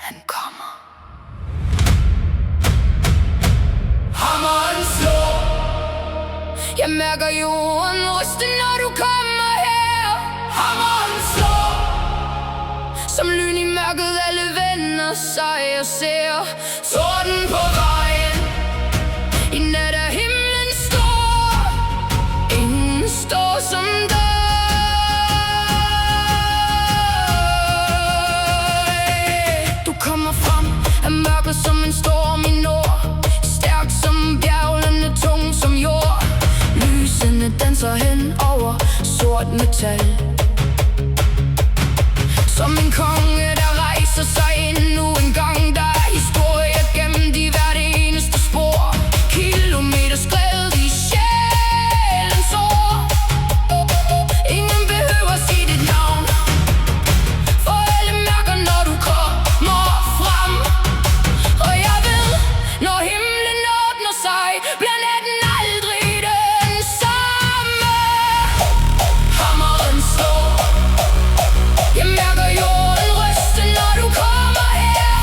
han kommer. Hammeren slår. Jeg mærker jorden ryste, når du kommer her. Hammeren slår. Som lyn i mørket, alle vender sig og ser Torden på vejen. I nat er himlen stor. Ingen står som dig. Du kommer frem af mørket som en storm i nord. Stærk som bjerglene, tung som jord. Lysene danser hen over sort metal. Som en konge, der rejser sig endnu en gang. Der er historie gemt i hvert eneste spor. Kilometer skrevet i sjælens ord. Ingen behøver sige dit navn, for alle mærker, når du kommer frem. Og jeg ved, når himlen åbner sig, bliver natten aldrig den samme. Hammeren slår. Jeg mærker jorden ryste, når du kommer her.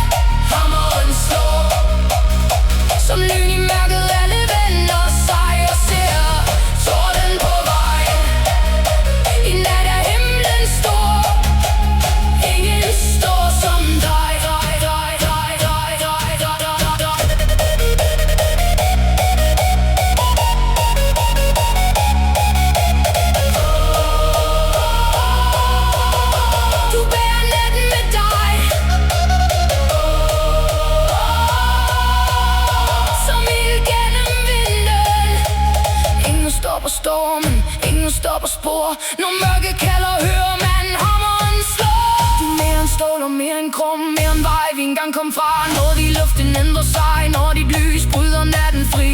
Hammeren slår. Som lyn i mørket, alle vender sig og ser Torden på vejen. I nat er himlen stor. Ingen står som dig. Du bærer natten med dig. Som ild gennem vinden. Ingen stopper stormen, ingen stopper spor. Når mørket kalder, hører man hammeren slå. Du er mere end stål og mere end krum, mere end vej vi engang kom fra. Når de luften ændrer sig, når dit lys bryder natten fri.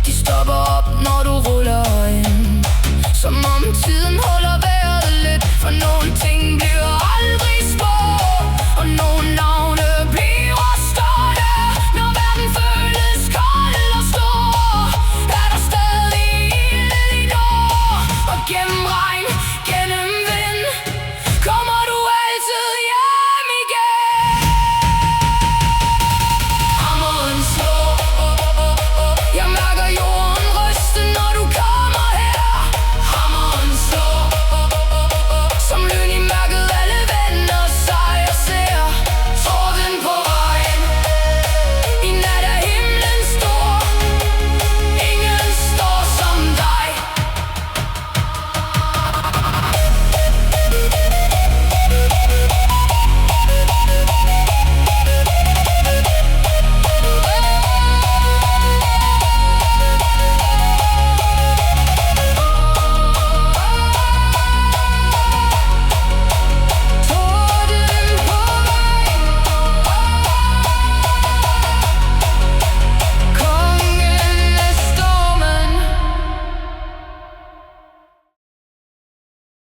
De stopper op, når du ruller